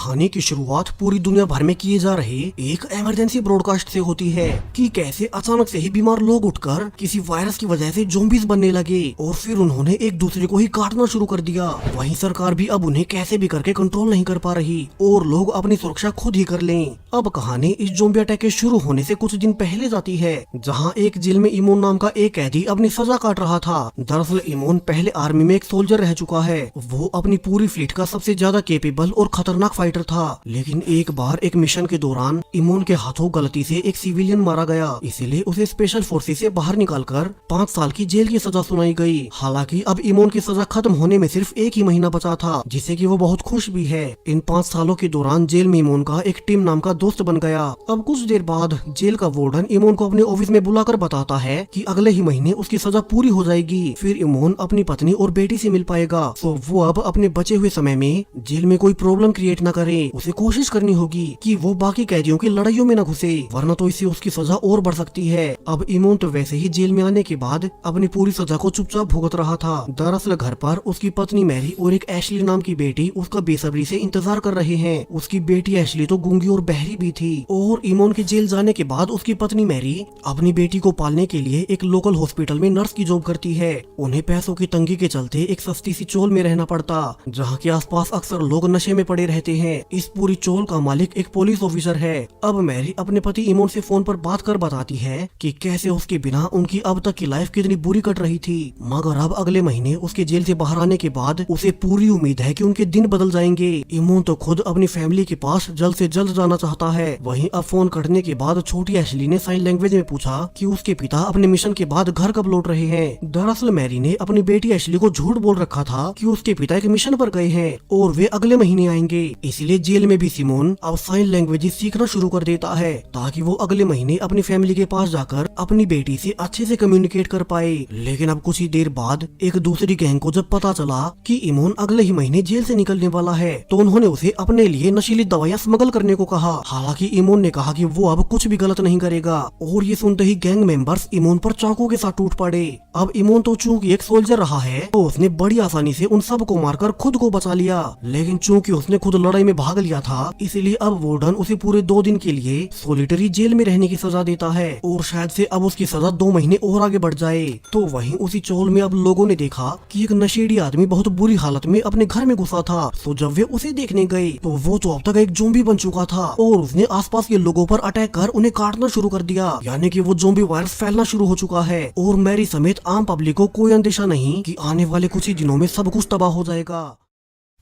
कहानी की शुरुआत पूरी दुनिया भर में किए जा रहे एक इमरजेंसी ब्रॉडकास्ट से होती है कि कैसे अचानक से ही बीमार लोग उठकर किसी वायरस की वजह से ज़ॉम्बीज़ बनने लगे और फिर उन्होंने एक दूसरे को ही काटना शुरू कर दिया। वहीं सरकार भी अब उन्हें कैसे भी करके कंट्रोल नहीं कर पा रही और लोग अपनी सुरक्षा खुद ही कर लें। अब कहानी इस ज़ॉम्बी अटैक के शुरू होने से कुछ दिन पहले जाती है, जहाँ एक जेल में इमोन नाम का एक कैदी अपनी सजा काट रहा था। दरअसल इमोन पहले आर्मी में एक सोल्जर रह चुका है। वो अपनी पूरी फ्लीट का सबसे ज्यादा केपेबल और खतरनाक फाइटर था, लेकिन एक बार एक मिशन के दौरान इमोन के हाथों गलती से एक सिविलियन मारा गया, इसलिए उसे स्पेशल फोर्सेस से बाहर निकालकर 5 साल की जेल की सजा सुनाई गई। हालांकि अब इमोन की सजा खत्म होने में सिर्फ 1 ही महीना बचा था, जिससे कि वो बहुत खुश भी है। इन 5 सालों के दौरान जेल में इमोन का एक टिम नाम का दोस्त बन गया। अब कुछ देर बाद जेल का वार्डन इमोन को अपने ऑफिस में बुलाकर बताता है कि अगले ही महीने उसकी सजा पूरी हो जाएगी, फिर इमोन अपनी पत्नी और बेटी से मिल पाएगा। तो वो अब अपने बचे हुए समय में जेल में कोई प्रॉब्लम क्रिएट न करे। उसे कोशिश करनी होगी कि वो बाकी कैदियों की लड़ाइयों में न घुसे, वरना तो इससे उसकी सजा और बढ़ सकती है। अब इमोन तो वैसे ही जेल में आने के बाद अपनी पूरी सजा को चुपचाप भुगत रहा था। दरअसल घर पर उसकी पत्नी मैरी और एक एशली नाम की बेटी उसका बेसब्री से इंतजार कर रहे हैं। उसकी बेटी एशली तो गूंगी और बहरी भी थी और इमोन के जेल जाने के बाद उसकी पत्नी मैरी अपनी बेटी को पालने के लिए एक लोकल हॉस्पिटल में नर्स की जॉब करती है। उन्हें पैसों की तंगी के चलते एक सस्ती सी चोल में रहना पड़ता, जहाँ के आसपास अक्सर लोग नशे में पड़े रहते हैं। इस पूरी चोल का मालिक एक पुलिस ऑफिसर है। अब मैरी अपने पति इमोन से फोन पर बात कर बताती है कि कैसे उसके बिना उनकी अब तक की लाइफ कितनी बुरी कट रही थी, मगर अब अगले महीने उसके जेल से बाहर आने के बाद उसे पूरी उम्मीद है कि उनके दिन बदल जाएंगे। इमोन तो खुद अपनी फैमिली के पास जल्द से जल्द जाना चाहता है। वहीं अब फोन कटने के बाद छोटी एशली ने साइन लैंग्वेज में पूछा कि उसके पिता अपने मिशन के बाद घर कब लौट रहे हैं। दरअसल मैरी ने अपनी बेटी एशली को झूठ बोल रखा था कि उसके पिता एक मिशन पर गए हैं और वे अगले महीने आएंगे। इसलिए जेल में भी सिमोन अब साइन लैंग्वेज सीखना शुरू कर देता है, ताकि वो अगले महीने अपनी फैमिली के पास जाकर अपनी बेटी से अच्छे से कम्युनिकेट कर पाए। लेकिन अब कुछ ही देर बाद एक दूसरी गैंग को जब पता चला कि इमोन अगले ही महीने जेल से निकलने वाला है, तो उन्होंने उसे अपने लिए नशीली दवाइयां स्मगल करने को कहा। हालांकि इमोन ने कहा कि वो अब कुछ भी गलत नहीं करेगा, और ये सुनते ही गैंग मेंबर्स इमोन पर चाकू के साथ टूट पड़े। अब इमोन तो चूंकि एक सोल्जर रहा है, तो उसने बड़ी आसानी से उन सब को मारकर खुद को बचा लिया। लेकिन चूंकि उसने खुद लड़ाई में भाग लिया था, इसलिए अब वार्डन उसे पूरे 2 दिन के लिए सॉलिटरी जेल में रहने की सजा देता है, और शायद से अब उसकी सजा 2 महीने और आगे बढ़ जाए। तो वहीं उसी चोल में अब लोगों ने देखा कि एक नशेड़ी आदमी बहुत बुरी हालत में अपने घर में घुसा था। तो जब वे उसे देखने गए, तो वो तो अब तक एक ज़ॉम्बी बन चुका था और उसने आसपास के लोगों पर अटैक कर उन्हें काटना शुरू कर दिया। यानी कि वो ज़ॉम्बी वायरस फैलना शुरू हो चुका है, और मैरी समेत आम पब्लिक को कोई अंदेशा नहीं कि आने वाले कुछ ही दिनों में सब कुछ तबाह हो जाएगा।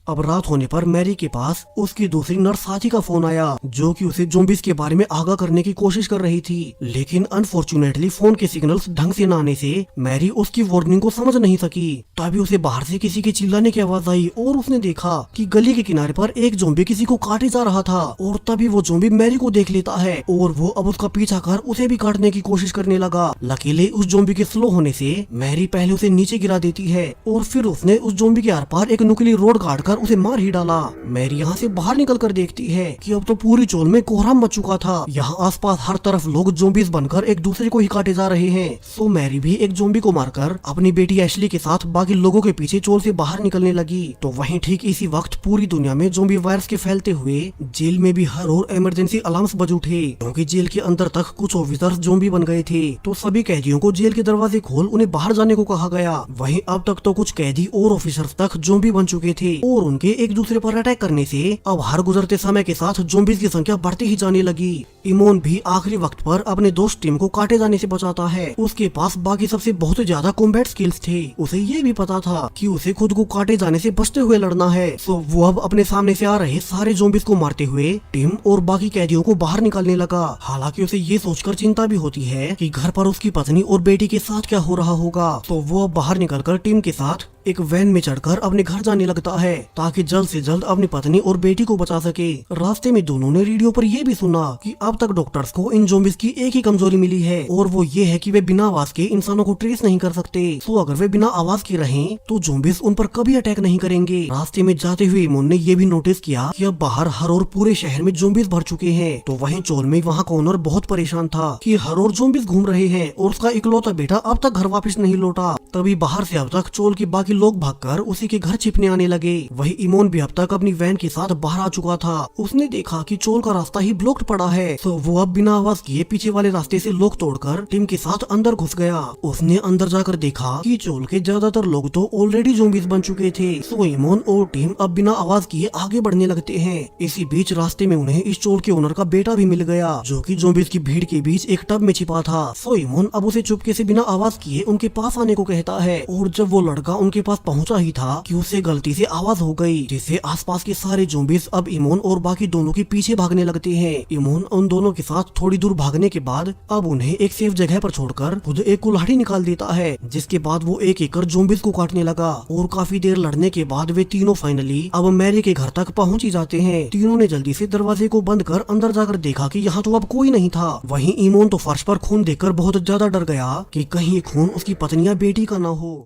अब रात होने पर मैरी के पास उसकी दूसरी नर्स साथी का फोन आया, जो कि उसे ज़ॉम्बीज़ के बारे में आगाह करने की कोशिश कर रही थी। लेकिन अनफॉर्चुनेटली फोन के सिग्नल्स ढंग से न आने से मैरी उसकी वार्निंग को समझ नहीं सकी। तभी उसे बाहर से किसी के चिल्लाने की आवाज आई और उसने देखा कि गली के किनारे पर एक ज़ॉम्बी किसी को काटे जा रहा था। और तभी वो ज़ॉम्बी मैरी को देख लेता है और वो अब उसका पीछा कर उसे भी काटने की कोशिश करने लगा। लकीली उस ज़ॉम्बी के स्लो होने से मैरी पहले उसे नीचे गिरा देती है, और फिर उसने उस ज़ॉम्बी के आर पार एक नुकीली रोड काट कर उसे मार ही डाला। मैरी यहाँ से बाहर निकल कर देखती है कि अब तो पूरी चोल में कोहराम मच चुका था। यहाँ आसपास हर तरफ लोग ज़ॉम्बीज़ बनकर एक दूसरे को ही काटे जा रहे हैं। सो मैरी भी एक ज़ॉम्बी को मारकर अपनी बेटी एशली के साथ बाकी लोगों के पीछे चोल से बाहर निकलने लगी। तो वहीं ठीक इसी वक्त पूरी दुनिया में ज़ॉम्बी वायरस के फैलते हुए जेल में भी हर और इमरजेंसी अलार्म्स बज उठे, क्योंकि जेल के अंदर तक कुछ ऑफिसर्स ज़ॉम्बी बन गए थे। तो सभी कैदियों को जेल के दरवाजे खोल उन्हें बाहर जाने को कहा गया। वहीं अब तक तो कुछ कैदी और ऑफिसर्स तक ज़ॉम्बी बन चुके थे, और उनके एक दूसरे पर अटैक करने से अब हर गुजरते समय के साथ ज़ॉम्बीज़ की संख्या बढ़ती ही जाने लगी। इमोन भी आखिरी वक्त पर अपने दोस्त टीम को काटे जाने से बचाता है। उसके पास बाकी सबसे बहुत ज्यादा कॉम्बैट स्किल्स थे। उसे ये भी पता था कि उसे खुद को काटे जाने से बचते हुए लड़ना है। तो वो अब अपने सामने से आ रहे सारे ज़ॉम्बीज़ को मारते हुए टीम और बाकी कैदियों को बाहर निकालने लगा। हालांकि उसे ये सोचकर चिंता भी होती है कि घर पर उसकी पत्नी और बेटी के साथ क्या हो रहा होगा। तो वो अब बाहर निकलकर टीम के साथ एक वैन में चढ़कर अपने घर जाने लगता है, ताकि जल्द से जल्द अपनी पत्नी और बेटी को बचा सके। रास्ते में दोनों ने रेडियो पर यह भी सुना कि अब अब तक डॉक्टर्स को इन ज़ॉम्बीज की एक ही कमजोरी मिली है और वो ये है कि वे बिना आवाज के इंसानों को ट्रेस नहीं कर सकते। तो अगर वे बिना आवाज के रहें तो ज़ॉम्बीज उन पर कभी अटैक नहीं करेंगे। रास्ते में जाते हुए इमोन ने ये भी नोटिस किया कि अब बाहर हर और पूरे शहर में ज़ॉम्बीज भर चुके हैं। तो वहीं चोल में वहाँ का ओनर बहुत परेशान था कि हर और ज़ॉम्बीज घूम रहे हैं और उसका इकलौता बेटा अब तक घर वापस नहीं लौटा। तभी बाहर से अब तक चोल के बाकी लोग भागकर उसी के घर छिपने आने लगे। वही इमोन भी अब तक अपनी वैन के साथ बाहर आ चुका था। उसने देखा कि चोल का रास्ता ही ब्लॉक्ड पड़ा है, तो वो अब बिना आवाज किए पीछे वाले रास्ते से लोग तोड़कर टीम के साथ अंदर घुस गया। उसने अंदर जाकर देखा कि चोल के ज्यादातर लोग तो ऑलरेडी ज़ॉम्बीज बन चुके थे। तो इमोन और टीम अब बिना आवाज किए आगे बढ़ने लगते हैं। इसी बीच रास्ते में उन्हें इस चोल के ओनर का बेटा भी मिल गया, जो कि ज़ॉम्बीज की भीड़ के बीच एक टब में छिपा था। सो इमोन अब उसे चुपके से बिना आवाज किए उनके पास आने को कहता है और जब वो लड़का उनके पास पहुंचा ही था कि उससे गलती से आवाज हो गई, जिससे आसपास के सारे ज़ॉम्बीज अब इमोन और बाकी दोनों के पीछे भागने लगते हैं। इमोन उन दोनों के साथ थोड़ी दूर भागने के बाद अब उन्हें एक सेफ जगह पर छोड़कर खुद एक कुल्हाड़ी निकाल देता है, जिसके बाद वो एक एक कर ज़ॉम्बीज को काटने लगा। और काफी देर लड़ने के बाद वे तीनों फाइनली अब मैरी के घर तक पहुंच ही जाते हैं। तीनों ने जल्दी से दरवाजे को बंद कर अंदर जाकर देखा कि यहाँ तो अब कोई नहीं था। वहीं इमोन तो फर्श पर खून देखकर बहुत ज्यादा डर गया कि कहीं ये खून उसकी पत्नी या बेटी का ना हो।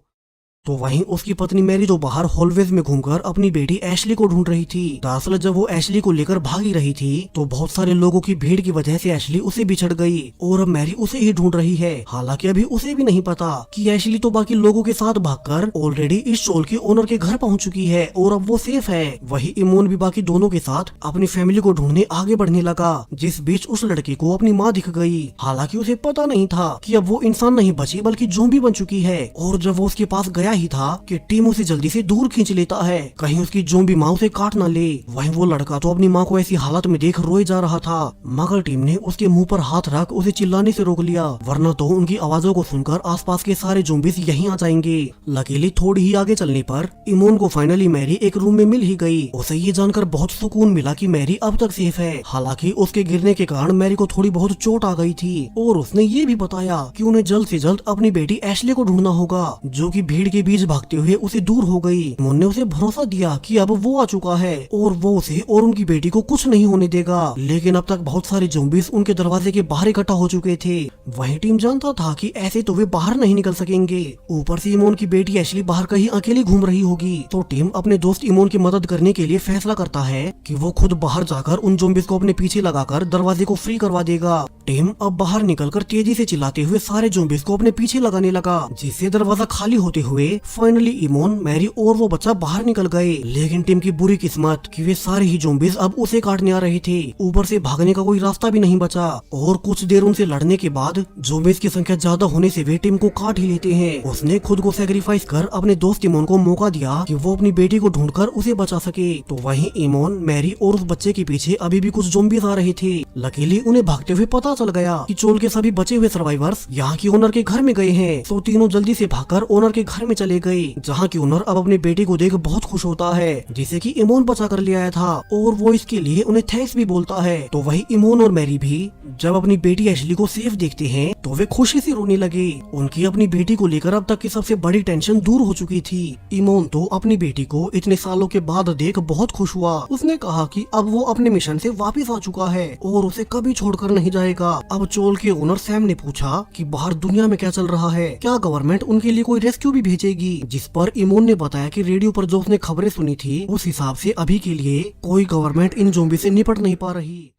तो वहीं उसकी पत्नी मैरी तो बाहर हॉलवेज में घूमकर अपनी बेटी एशली को ढूंढ रही थी। दरअसल जब वो एशली को लेकर भागी रही थी तो बहुत सारे लोगों की भीड़ की वजह से एशली उसे बिछड़ गई और अब मैरी उसे ही ढूंढ रही है। हालांकि अभी उसे भी नहीं पता कि एशली तो बाकी लोगों के साथ भागकर ऑलरेडी इस चोल के ओनर के घर पहुंच चुकी है और अब वो सेफ है। वही इमोन भी बाकी दोनों के साथ अपनी फैमिली को ढूंढने आगे बढ़ने लगा, जिस बीच उस लड़के को अपनी माँ दिख गई। हालांकि उसे पता नहीं था कि अब वो इंसान नहीं बची बल्कि ज़ॉम्बी बन चुकी है। और जब वो उसके पास गया ही था कि टीम उसे जल्दी से दूर खींच लेता है, कहीं उसकी ज़ॉम्बी माँ उसे काट ना ले। वहीं वो लड़का तो अपनी माँ को ऐसी हालत में देख रोए जा रहा था, मगर टीम ने उसके मुंह पर हाथ रख उसे चिल्लाने से रोक लिया, वरना तो उनकी आवाजों को सुनकर आसपास के सारे ज़ॉम्बीज यहीं आ जाएंगे। लकीली थोड़ी ही आगे चलने पर इमोन को फाइनली मैरी एक रूम में मिल ही गई। उसे ये जानकर बहुत सुकून मिला कि मैरी अब तक सेफ है। हालांकि उसके गिरने के कारण मैरी को थोड़ी बहुत चोट आ गई थी और उसने ये भी बताया कि उन्हें जल्द से जल्द अपनी बेटी एशली को ढूंढना होगा, जो कि भीड़ के बीच भागते हुए उसे दूर हो गई। इमोन ने उसे भरोसा दिया कि अब वो आ चुका है और वो उसे और उनकी बेटी को कुछ नहीं होने देगा। लेकिन अब तक बहुत सारे ज़ॉम्बीज उनके दरवाजे के बाहर इकट्ठा हो चुके थे। वही टीम जानता था कि ऐसे तो वे बाहर नहीं निकल सकेंगे। ऊपर से इमोन की बेटी एशली बाहर कहीं अकेली घूम रही होगी, तो टीम अपने दोस्त इमोन की मदद करने के लिए फैसला करता है कि वो खुद बाहर जाकर उन ज़ॉम्बीज को अपने पीछे लगाकर दरवाजे को फ्री करवा देगा। टीम अब बाहर निकलकर तेजी से चिल्लाते हुए सारे ज़ॉम्बीज को अपने पीछे लगाने लगा, जिससे दरवाजा खाली होते हुए फाइनली इमोन, मैरी और वो बच्चा बाहर निकल गए। लेकिन टीम की बुरी किस्मत कि वे सारे ही ज़ॉम्बीज अब उसे काटने आ रहे थे। ऊपर से भागने का कोई रास्ता भी नहीं बचा और कुछ देर उनसे लड़ने के बाद ज़ॉम्बीज की संख्या ज्यादा होने से वे टीम को काट ही लेते हैं। उसने खुद को सैक्रिफाइस कर अपने दोस्त इमोन को मौका दिया कि वो अपनी बेटी को ढूंढकर उसे बचा सके। तो वहीं इमोन, मैरी और उस बच्चे के पीछे अभी भी कुछ ज़ॉम्बीज आ रहे थे। लकीली उन्हें भागते हुए पता चल गया कि चोल के सभी बचे हुए सर्वाइवर्स यहाँ की ओनर के घर में गए हैं। तो तीनों जल्दी से भागकर ओनर के घर में चले गए, जहाँ की ओनर अब अपनी बेटी को देख बहुत खुश होता है, जिसे कि इमोन बचा कर ले आया था और वो इसके लिए उन्हें थैंक्स भी बोलता है। तो वही इमोन और मैरी भी जब अपनी बेटी एशली को सेफ देखते हैं तो वे खुशी से रोने लगे। उनकी अपनी बेटी को लेकर अब तक की सबसे बड़ी टेंशन दूर हो चुकी थी। इमोन तो अपनी बेटी को इतने सालों के बाद देख बहुत खुश हुआ। उसने कहा कि अब वो अपने मिशन से वापस आ चुका है और उसे कभी छोड़कर नहीं जाएगा। अब चोल के ओनर सैम ने पूछा कि बाहर दुनिया में क्या चल रहा है, क्या गवर्नमेंट उनके लिए कोई रेस्क्यू भी भेजेगी, जिस पर इमोन ने बताया कि रेडियो पर जो उसने खबरें सुनी थी उस हिसाब से अभी के लिए कोई गवर्नमेंट इन ज़ॉम्बी से निपट नहीं पा रही।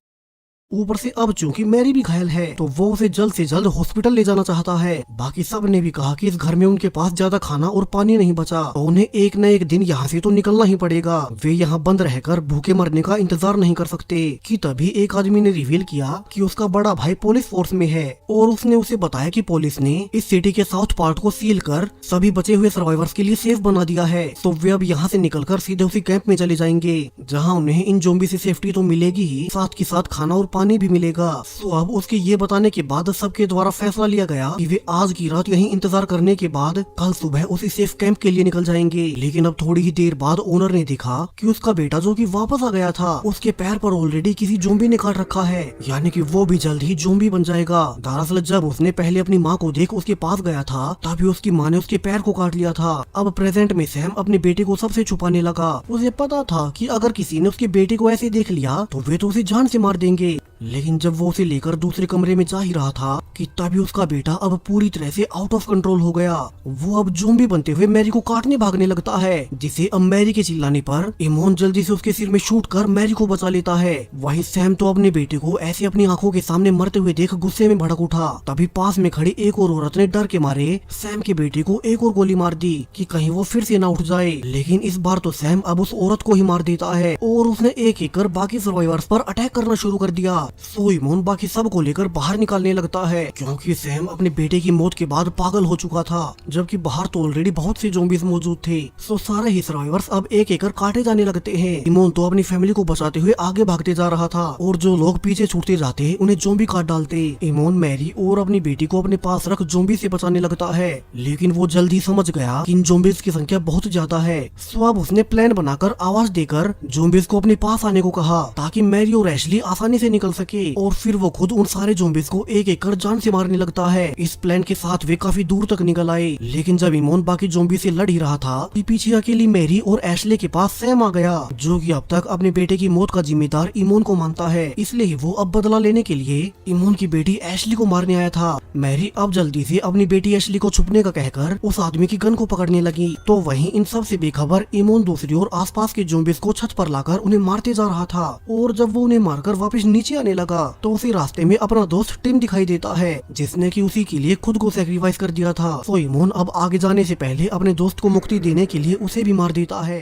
ऊपर से अब चूंकि मैरी भी घायल है तो वो उसे जल्द से जल्द हॉस्पिटल ले जाना चाहता है। बाकी सब ने भी कहा कि इस घर में उनके पास ज्यादा खाना और पानी नहीं बचा, तो उन्हें एक न एक दिन यहाँ से तो निकलना ही पड़ेगा। वे यहाँ बंद रहकर भूखे मरने का इंतजार नहीं कर सकते कि तभी एक आदमी ने रिवील किया कि उसका बड़ा भाई पुलिस फोर्स में है और उसने उसे बताया कि पुलिस ने इस सिटी के साउथ पार्ट को सील कर सभी बचे हुए सर्वाइवर्स के लिए सेफ बना दिया है। तो वे अब यहाँ से निकलकर सीधे उसी कैंप में चले जाएंगे, जहाँ उन्हें इन ज़ॉम्बी से सेफ्टी तो मिलेगी ही, साथ के साथ खाना और पानी भी मिलेगा। तो अब उसके ये बताने के बाद सबके द्वारा फैसला लिया गया कि वे आज की रात यहीं इंतजार करने के बाद कल सुबह उसी सेफ कैंप के लिए निकल जाएंगे। लेकिन अब थोड़ी ही देर बाद ओनर ने देखा कि उसका बेटा जो कि वापस आ गया था, उसके पैर पर ऑलरेडी किसी ज़ॉम्बी ने काट रखा है, यानी कि वो भी जल्द ही ज़ॉम्बी बन जाएगा। दरअसल जब उसने पहले अपनी माँ को देख उसके पास गया था तभी उसकी माँ ने उसके पैर को काट लिया था। अब प्रेजेंट में सैम अपनी बेटी को सबसे छुपाने लगा। उसे पता था कि अगर किसी ने उसकी बेटी को ऐसे देख लिया तो वे तो उसे जान से मार देंगे। लेकिन जब वो उसे लेकर दूसरे कमरे में जा ही रहा था कि तभी उसका बेटा अब पूरी तरह से आउट ऑफ कंट्रोल हो गया। वो अब ज़ॉम्बी बनते हुए मैरी को काटने भागने लगता है, जिसे अब मैरी के चिल्लाने पर इमोन जल्दी से उसके सिर में शूट कर मैरी को बचा लेता है। वहीं सैम तो अपने बेटे को ऐसे अपनी आंखों के सामने मरते हुए देख गुस्से में भड़क उठा। तभी पास में खड़ी एक और औरत ने डर के मारे सैम के बेटे को एक और गोली मार दी कि कहीं वो फिर से ना उठ जाए। लेकिन इस बार तो सैम अब उस औरत को ही मार देता है और उसने एक एक कर बाकी सर्वाइवर्स पर अटैक करना शुरू कर दिया। सो इमोन बाकी सब को लेकर बाहर निकालने लगता है, क्योंकि सैम अपने बेटे की मौत के बाद पागल हो चुका था, जबकि बाहर तो ऑलरेडी बहुत से ज़ॉम्बीज मौजूद थे। सो सारे ही सर्वाइवर्स अब एक एक कर काटे जाने लगते हैं। इमोन तो अपनी फैमिली को बचाते हुए आगे भागते जा रहा था और जो लोग पीछे छूटते जाते उन्हें ज़ॉम्बी काट डालते। इमोन मैरी और अपनी बेटी को अपने पास रख ज़ॉम्बी से बचाने लगता है, लेकिन वो जल्द ही समझ गया कि इन ज़ॉम्बीज की संख्या बहुत ज्यादा है। सो अब उसने प्लान बनाकर आवाज देकर ज़ॉम्बीज को अपने पास आने को कहा ताकि मैरी और एशली आसानी से निकल सके, और फिर वो खुद उन सारे ज़ॉम्बीज को एक एक कर जान से मारने लगता है। इस प्लान के साथ वे काफी दूर तक निकल आए, लेकिन जब इमोन बाकी ज़ॉम्बी से लड़ ही रहा था कि पीछे अकेली मैरी और एशले के पास सैम आ गया, जो कि अब तक अपने बेटे की मौत का जिम्मेदार इमोन को मानता है। इसलिए ही वो अब बदला लेने के लिए इमोन की बेटी एशली को मारने आया था। मैरी अब जल्दी से अपनी बेटी एशली को छुपने का कहकर उस आदमी की गन को पकड़ने लगी, तो वहीं इन सब से बेखबर इमोन दूसरी ओर आसपास के ज़ॉम्बीज को छत पर लाकर उन्हें मारते जा रहा था। और जब वो उन्हें मारकर वापस नीचे आने लगा तो उसी रास्ते में अपना दोस्त टिम दिखाई देता है, जिसने कि उसी के लिए खुद को सैक्रिफाइस कर दिया था। तो इमोन अब आगे जाने से पहले अपने दोस्त को मुक्ति देने के लिए उसे भी मार देता है।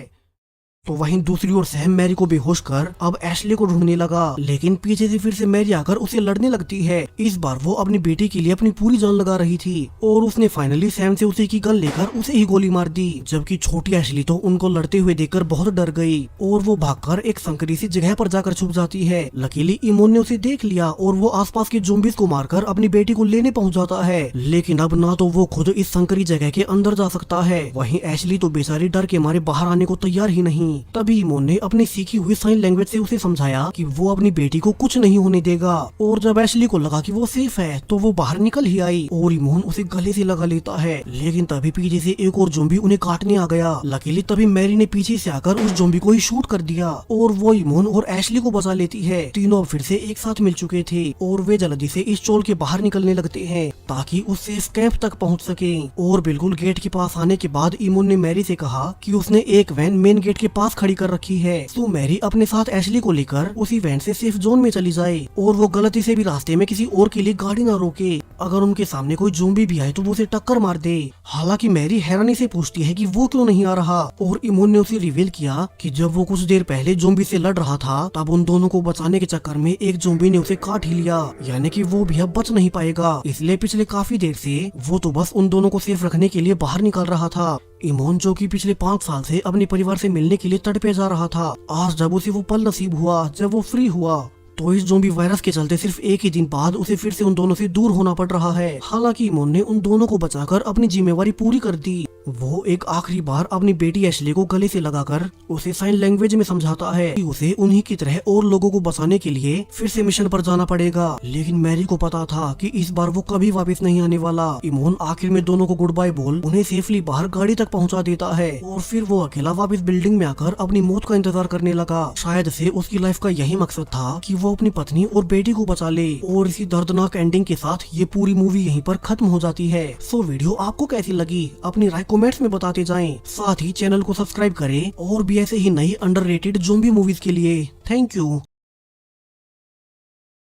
तो वहीं दूसरी ओर सैम मैरी को बेहोश कर अब एशले को ढूंढने लगा, लेकिन पीछे से फिर से मैरी आकर उसे लड़ने लगती है। इस बार वो अपनी बेटी के लिए अपनी पूरी जान लगा रही थी और उसने फाइनली सैम से उसी की गन लेकर उसे ही गोली मार दी, जबकि छोटी एशली तो उनको लड़ते हुए देखकर बहुत डर गई और वो भागकर एक संकरी सी जगह पर जाकर छुप जाती है। लकीली इमोन ने उसे देख लिया और वो आसपास के ज़ॉम्बीज को मारकर अपनी बेटी को लेने पहुंच जाता है, लेकिन अब ना तो वो खुद इस संकरी जगह के अंदर जा सकता है, वहीं एशली तो बेचारी डर के मारे बाहर आने को तैयार ही नहीं। तभी इमोन ने अपनी सीखी हुई साइन लैंग्वेज से उसे समझाया कि वो अपनी बेटी को कुछ नहीं होने देगा, और जब एशली को लगा कि वो सेफ है तो वो बाहर निकल ही आई और इमोन उसे गले से लगा लेता है। लेकिन तभी पीछे से एक और ज़ॉम्बी उन्हें काटने आ गया। लकीली तभी मैरी ने पीछे से आकर उस ज़ॉम्बी को ही शूट कर दिया और वो इमोन और एशली को बचा लेती है। तीनों फिर से एक साथ मिल चुके थे और वे जल्दी से इस चोल के बाहर निकलने लगते हैं ताकि उस सेफ कैंप तक पहुंच सके। और बिल्कुल गेट के पास आने के बाद इमोन ने मैरी से कहा कि उसने एक वैन मेन गेट के पास खड़ी कर रखी है, तो मैरी अपने साथ एशली को लेकर उसी वैन से सेफ जोन में चली जाए और वो गलती से भी रास्ते में किसी और के लिए गाड़ी ना रोके। अगर उनके सामने कोई ज़ॉम्बी भी आए तो वो उसे टक्कर मार दे। हालांकि मैरी हैरानी से पूछती है कि वो क्यों नहीं आ रहा, और इमोन ने उसे रिवील किया कि जब वो कुछ देर पहले ज़ॉम्बी से लड़ रहा था तब उन दोनों को बचाने के चक्कर में एक ज़ॉम्बी ने उसे काट ही लिया, यानी कि वो भी अब बच नहीं पाएगा। इसलिए पिछले काफी देर से वो तो बस उन दोनों को सेफ रखने के लिए बाहर निकल रहा था। इमोन जो कि पिछले 5 साल से अपने परिवार से मिलने के लिए तड़पे जा रहा था, आज जब उसे वो पल नसीब हुआ जब वो फ्री हुआ, तो इस ज़ॉम्बी वायरस के चलते सिर्फ एक ही दिन बाद उसे फिर से उन दोनों से दूर होना पड़ रहा है। हालांकि इमोन ने उन दोनों को बचाकर अपनी जिम्मेवारी पूरी कर दी। वो एक आखिरी बार अपनी बेटी एशली को गले से लगाकर उसे साइन लैंग्वेज में समझाता है कि उसे उन्हीं की तरह और लोगों को बचाने के लिए फिर से मिशन पर जाना पड़ेगा। लेकिन मैरी को पता था कि इस बार वो कभी वापस नहीं आने वाला। इमोन आखिर में दोनों को गुड बाय बोल उन्हें सेफली बाहर गाड़ी तक पहुंचा देता है और फिर वो अकेला वापस बिल्डिंग में आकर अपनी मौत का इंतजार करने लगा। शायद से उसकी लाइफ का यही मकसद था कि वो अपनी पत्नी और बेटी को बचा ले, और इसी दर्दनाक एंडिंग के साथ ये पूरी मूवी यहीं पर खत्म हो जाती है। सो वीडियो आपको कैसी लगी अपनी राय कमेंट्स में बताते जाएं। साथ ही चैनल को सब्सक्राइब करें और भी ऐसे ही नई अंडररेटेड ज़ॉम्बी मूवीज के लिए। Thank you.